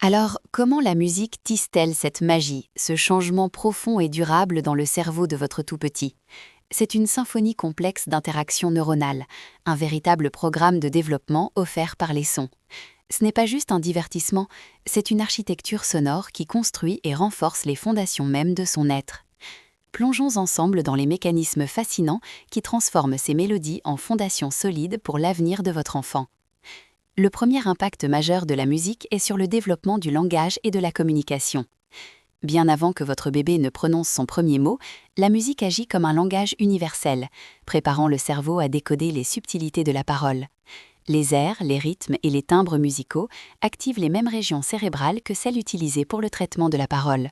Alors, comment la musique tisse-t-elle cette magie, ce changement profond et durable dans le cerveau de votre tout-petit? C'est une symphonie complexe d'interactions neuronales, un véritable programme de développement offert par les sons. Ce n'est pas juste un divertissement, c'est une architecture sonore qui construit et renforce les fondations mêmes de son être. Plongeons ensemble dans les mécanismes fascinants qui transforment ces mélodies en fondations solides pour l'avenir de votre enfant. Le premier impact majeur de la musique est sur le développement du langage et de la communication. Bien avant que votre bébé ne prononce son premier mot, la musique agit comme un langage universel, préparant le cerveau à décoder les subtilités de la parole. Les airs, les rythmes et les timbres musicaux activent les mêmes régions cérébrales que celles utilisées pour le traitement de la parole.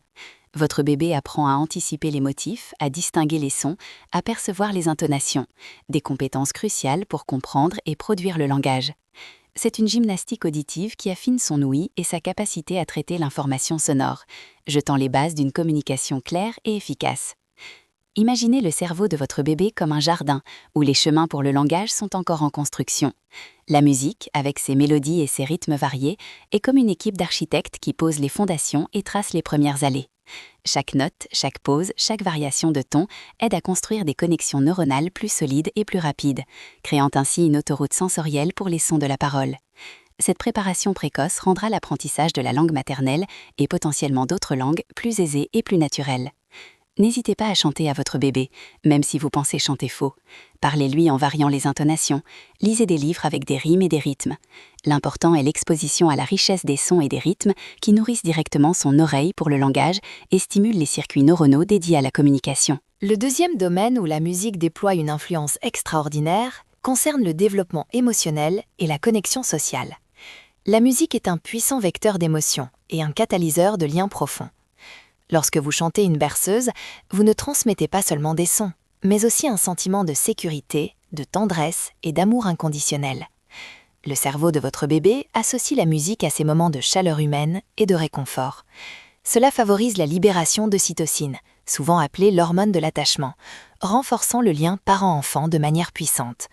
Votre bébé apprend à anticiper les motifs, à distinguer les sons, à percevoir les intonations, des compétences cruciales pour comprendre et produire le langage. C'est une gymnastique auditive qui affine son ouïe et sa capacité à traiter l'information sonore, jetant les bases d'une communication claire et efficace. Imaginez le cerveau de votre bébé comme un jardin, où les chemins pour le langage sont encore en construction. La musique, avec ses mélodies et ses rythmes variés, est comme une équipe d'architectes qui pose les fondations et trace les premières allées. Chaque note, chaque pause, chaque variation de ton aide à construire des connexions neuronales plus solides et plus rapides, créant ainsi une autoroute sensorielle pour les sons de la parole. Cette préparation précoce rendra l'apprentissage de la langue maternelle et potentiellement d'autres langues plus aisé et plus naturel. N'hésitez pas à chanter à votre bébé, même si vous pensez chanter faux. Parlez-lui en variant les intonations, lisez des livres avec des rimes et des rythmes. L'important est l'exposition à la richesse des sons et des rythmes qui nourrissent directement son oreille pour le langage et stimulent les circuits neuronaux dédiés à la communication. Le deuxième domaine où la musique déploie une influence extraordinaire concerne le développement émotionnel et la connexion sociale. La musique est un puissant vecteur d'émotions et un catalyseur de liens profonds. Lorsque vous chantez une berceuse, vous ne transmettez pas seulement des sons, mais aussi un sentiment de sécurité, de tendresse et d'amour inconditionnel. Le cerveau de votre bébé associe la musique à ces moments de chaleur humaine et de réconfort. Cela favorise la libération d'ocytocine, souvent appelée l'hormone de l'attachement, renforçant le lien parent-enfant de manière puissante.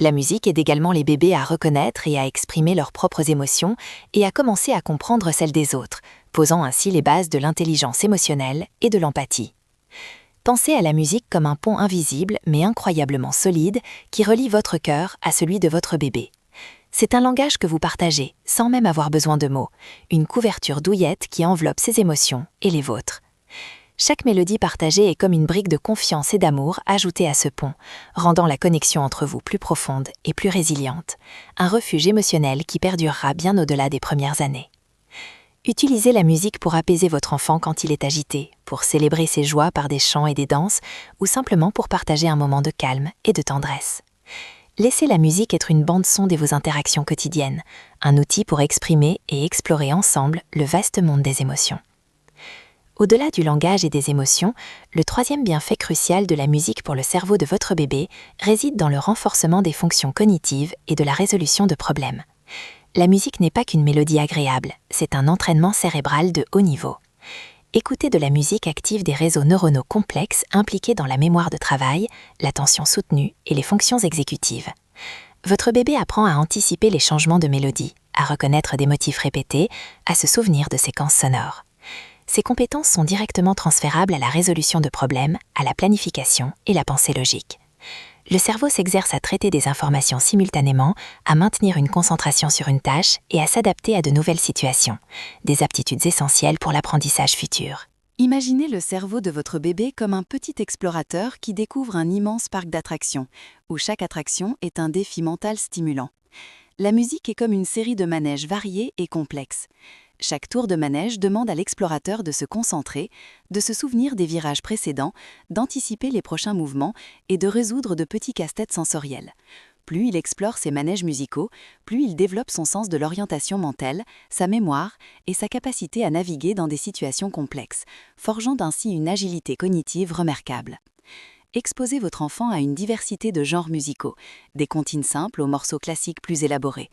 La musique aide également les bébés à reconnaître et à exprimer leurs propres émotions et à commencer à comprendre celles des autres, posant ainsi les bases de l'intelligence émotionnelle et de l'empathie. Pensez à la musique comme un pont invisible mais incroyablement solide qui relie votre cœur à celui de votre bébé. C'est un langage que vous partagez, sans même avoir besoin de mots, une couverture douillette qui enveloppe ses émotions et les vôtres. Chaque mélodie partagée est comme une brique de confiance et d'amour ajoutée à ce pont, rendant la connexion entre vous plus profonde et plus résiliente, un refuge émotionnel qui perdurera bien au-delà des premières années. Utilisez la musique pour apaiser votre enfant quand il est agité, pour célébrer ses joies par des chants et des danses, ou simplement pour partager un moment de calme et de tendresse. Laissez la musique être une bande-son de vos interactions quotidiennes, un outil pour exprimer et explorer ensemble le vaste monde des émotions. Au-delà du langage et des émotions, le troisième bienfait crucial de la musique pour le cerveau de votre bébé réside dans le renforcement des fonctions cognitives et de la résolution de problèmes. La musique n'est pas qu'une mélodie agréable, c'est un entraînement cérébral de haut niveau. Écouter de la musique active des réseaux neuronaux complexes impliqués dans la mémoire de travail, l'attention soutenue et les fonctions exécutives. Votre bébé apprend à anticiper les changements de mélodie, à reconnaître des motifs répétés, à se souvenir de séquences sonores. Ces compétences sont directement transférables à la résolution de problèmes, à la planification et la pensée logique. Le cerveau s'exerce à traiter des informations simultanément, à maintenir une concentration sur une tâche et à s'adapter à de nouvelles situations, des aptitudes essentielles pour l'apprentissage futur. Imaginez le cerveau de votre bébé comme un petit explorateur qui découvre un immense parc d'attractions, où chaque attraction est un défi mental stimulant. La musique est comme une série de manèges variés et complexes. Chaque tour de manège demande à l'explorateur de se concentrer, de se souvenir des virages précédents, d'anticiper les prochains mouvements et de résoudre de petits casse-têtes sensoriels. Plus il explore ces manèges musicaux, plus il développe son sens de l'orientation mentale, sa mémoire et sa capacité à naviguer dans des situations complexes, forgeant ainsi une agilité cognitive remarquable. Exposez votre enfant à une diversité de genres musicaux, des comptines simples aux morceaux classiques plus élaborés.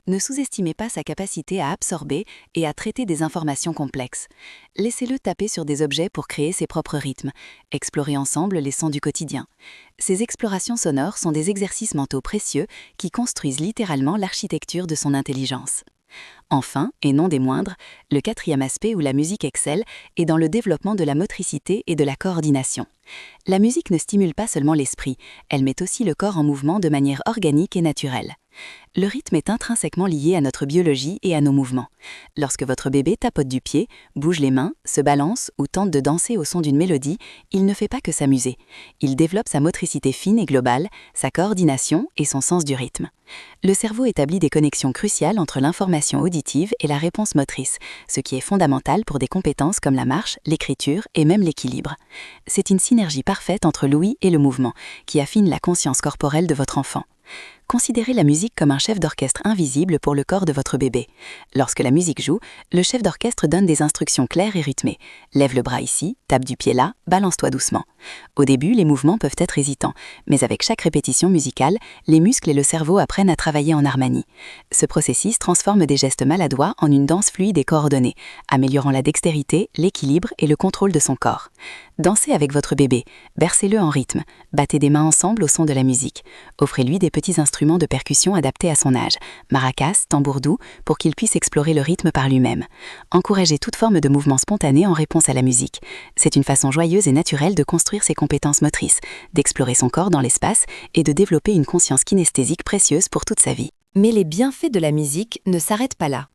Ne sous-estimez pas sa capacité à absorber et à traiter des informations complexes. Laissez-le taper sur des objets pour créer ses propres rythmes. Explorez ensemble les sons du quotidien. Ces explorations sonores sont des exercices mentaux précieux qui construisent littéralement l'architecture de son intelligence. Enfin, et non des moindres, le quatrième aspect où la musique excelle est dans le développement de la motricité et de la coordination. La musique ne stimule pas seulement l'esprit, elle met aussi le corps en mouvement de manière organique et naturelle. Le rythme est intrinsèquement lié à notre biologie et à nos mouvements. Lorsque votre bébé tapote du pied, bouge les mains, se balance ou tente de danser au son d'une mélodie, il ne fait pas que s'amuser. Il développe sa motricité fine et globale, sa coordination et son sens du rythme. Le cerveau établit des connexions cruciales entre l'information auditive et la réponse motrice, ce qui est fondamental pour des compétences comme la marche, l'écriture et même l'équilibre. C'est une synergie parfaite entre l'ouïe et le mouvement, qui affine la conscience corporelle de votre enfant. Considérez la musique comme un chef d'orchestre invisible pour le corps de votre bébé. Lorsque la musique joue, le chef d'orchestre donne des instructions claires et rythmées. Lève le bras ici, tape du pied là, balance-toi doucement. Au début, les mouvements peuvent être hésitants, mais avec chaque répétition musicale, les muscles et le cerveau apprennent à travailler en harmonie. Ce processus transforme des gestes maladroits en une danse fluide et coordonnée, améliorant la dextérité, l'équilibre et le contrôle de son corps. Dansez avec votre bébé, bercez-le en rythme, battez des mains ensemble au son de la musique. Offrez-lui des petits instruments de percussion adaptés à son âge, maracas, tambour doux, pour qu'il puisse explorer le rythme par lui-même. Encouragez toute forme de mouvement spontané en réponse à la musique. C'est une façon joyeuse et naturelle de construire ses compétences motrices, d'explorer son corps dans l'espace et de développer une conscience kinesthésique précieuse pour toute sa vie. Mais les bienfaits de la musique ne s'arrêtent pas là.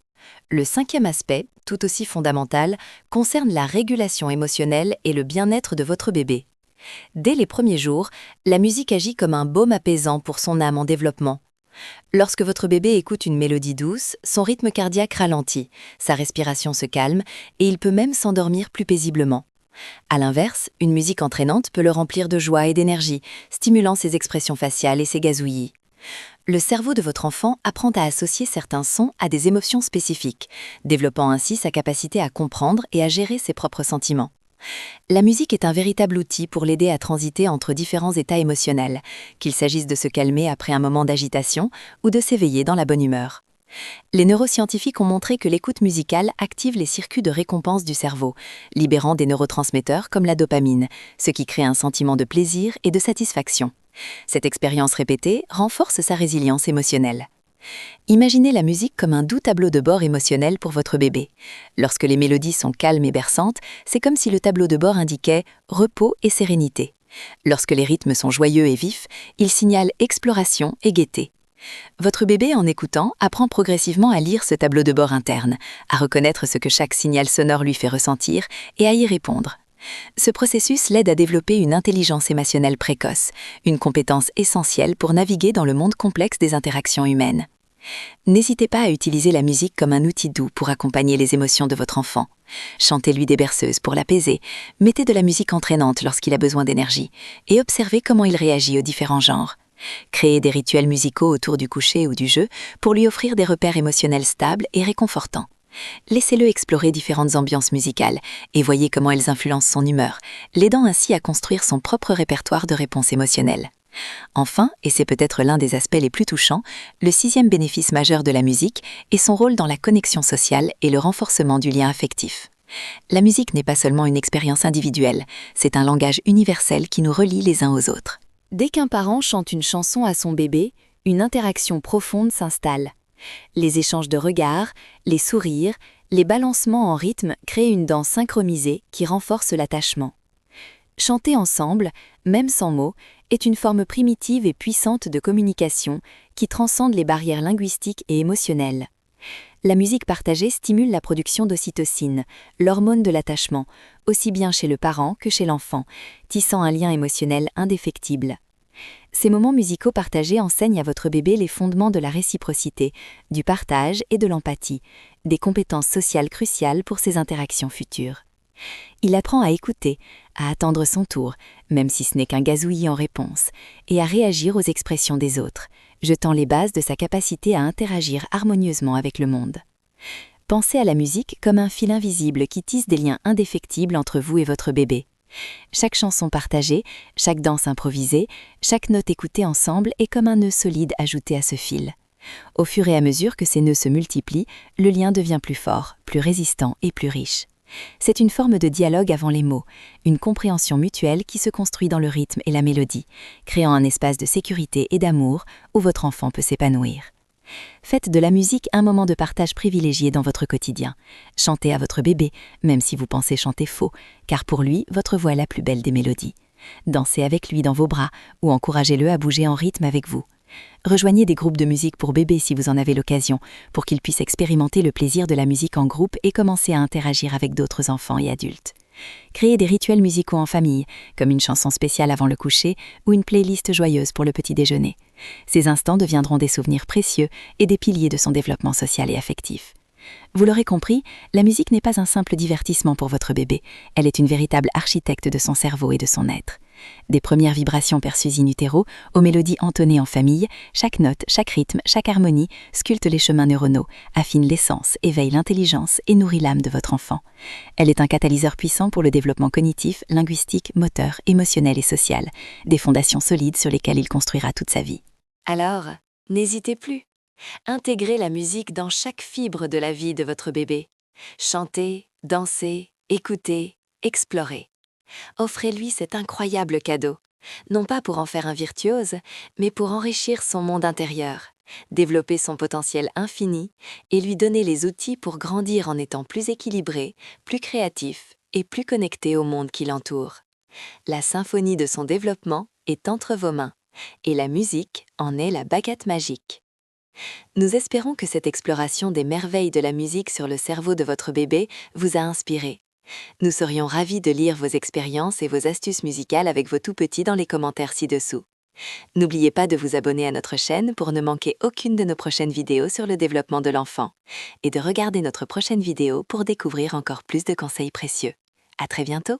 Le cinquième aspect, tout aussi fondamental, concerne la régulation émotionnelle et le bien-être de votre bébé. Dès les premiers jours, la musique agit comme un baume apaisant pour son âme en développement. Lorsque votre bébé écoute une mélodie douce, son rythme cardiaque ralentit, sa respiration se calme et il peut même s'endormir plus paisiblement. À l'inverse, une musique entraînante peut le remplir de joie et d'énergie, stimulant ses expressions faciales et ses gazouillis. Le cerveau de votre enfant apprend à associer certains sons à des émotions spécifiques, développant ainsi sa capacité à comprendre et à gérer ses propres sentiments. La musique est un véritable outil pour l'aider à transiter entre différents états émotionnels, qu'il s'agisse de se calmer après un moment d'agitation ou de s'éveiller dans la bonne humeur. Les neuroscientifiques ont montré que l'écoute musicale active les circuits de récompense du cerveau, libérant des neurotransmetteurs comme la dopamine, ce qui crée un sentiment de plaisir et de satisfaction. Cette expérience répétée renforce sa résilience émotionnelle. Imaginez la musique comme un doux tableau de bord émotionnel pour votre bébé. Lorsque les mélodies sont calmes et berçantes, c'est comme si le tableau de bord indiquait repos et sérénité. Lorsque les rythmes sont joyeux et vifs, ils signalent exploration et gaieté. Votre bébé, en écoutant, apprend progressivement à lire ce tableau de bord interne, à reconnaître ce que chaque signal sonore lui fait ressentir et à y répondre. Ce processus l'aide à développer une intelligence émotionnelle précoce, une compétence essentielle pour naviguer dans le monde complexe des interactions humaines. N'hésitez pas à utiliser la musique comme un outil doux pour accompagner les émotions de votre enfant. Chantez-lui des berceuses pour l'apaiser, mettez de la musique entraînante lorsqu'il a besoin d'énergie, et observez comment il réagit aux différents genres. Créez des rituels musicaux autour du coucher ou du jeu pour lui offrir des repères émotionnels stables et réconfortants. Laissez-le explorer différentes ambiances musicales et voyez comment elles influencent son humeur, l'aidant ainsi à construire son propre répertoire de réponses émotionnelles. Enfin, et c'est peut-être l'un des aspects les plus touchants, le sixième bénéfice majeur de la musique est son rôle dans la connexion sociale et le renforcement du lien affectif. La musique n'est pas seulement une expérience individuelle, c'est un langage universel qui nous relie les uns aux autres. Dès qu'un parent chante une chanson à son bébé, une interaction profonde s'installe. Les échanges de regards, les sourires, les balancements en rythme créent une danse synchronisée qui renforce l'attachement. Chanter ensemble, même sans mots, est une forme primitive et puissante de communication qui transcende les barrières linguistiques et émotionnelles. La musique partagée stimule la production d'ocytocine, l'hormone de l'attachement, aussi bien chez le parent que chez l'enfant, tissant un lien émotionnel indéfectible. Ces moments musicaux partagés enseignent à votre bébé les fondements de la réciprocité, du partage et de l'empathie, des compétences sociales cruciales pour ses interactions futures. Il apprend à écouter, à attendre son tour, même si ce n'est qu'un gazouillis en réponse, et à réagir aux expressions des autres, jetant les bases de sa capacité à interagir harmonieusement avec le monde. Pensez à la musique comme un fil invisible qui tisse des liens indéfectibles entre vous et votre bébé. Chaque chanson partagée, chaque danse improvisée, chaque note écoutée ensemble est comme un nœud solide ajouté à ce fil. Au fur et à mesure que ces nœuds se multiplient, le lien devient plus fort, plus résistant et plus riche. C'est une forme de dialogue avant les mots, une compréhension mutuelle qui se construit dans le rythme et la mélodie, créant un espace de sécurité et d'amour où votre enfant peut s'épanouir. Faites de la musique un moment de partage privilégié dans votre quotidien. Chantez à votre bébé, même si vous pensez chanter faux, car pour lui, votre voix est la plus belle des mélodies. Dansez avec lui dans vos bras ou encouragez-le à bouger en rythme avec vous. Rejoignez des groupes de musique pour bébés si vous en avez l'occasion, pour qu'ils puissent expérimenter le plaisir de la musique en groupe et commencer à interagir avec d'autres enfants et adultes. Créez des rituels musicaux en famille, comme une chanson spéciale avant le coucher ou une playlist joyeuse pour le petit déjeuner. Ces instants deviendront des souvenirs précieux et des piliers de son développement social et affectif. Vous l'aurez compris, la musique n'est pas un simple divertissement pour votre bébé, elle est une véritable architecte de son cerveau et de son être. Des premières vibrations perçues in utero aux mélodies entonnées en famille, chaque note, chaque rythme, chaque harmonie sculpte les chemins neuronaux, affine les sens, éveille l'intelligence et nourrit l'âme de votre enfant. Elle est un catalyseur puissant pour le développement cognitif, linguistique, moteur, émotionnel et social, des fondations solides sur lesquelles il construira toute sa vie. Alors, n'hésitez plus. Intégrez la musique dans chaque fibre de la vie de votre bébé. Chantez, dansez, écoutez, explorez. Offrez-lui cet incroyable cadeau, non pas pour en faire un virtuose, mais pour enrichir son monde intérieur, développer son potentiel infini et lui donner les outils pour grandir en étant plus équilibré, plus créatif et plus connecté au monde qui l'entoure. La symphonie de son développement est entre vos mains, et la musique en est la baguette magique. Nous espérons que cette exploration des merveilles de la musique sur le cerveau de votre bébé vous a inspiré. Nous serions ravis de lire vos expériences et vos astuces musicales avec vos tout-petits dans les commentaires ci-dessous. N'oubliez pas de vous abonner à notre chaîne pour ne manquer aucune de nos prochaines vidéos sur le développement de l'enfant, et de regarder notre prochaine vidéo pour découvrir encore plus de conseils précieux. À très bientôt!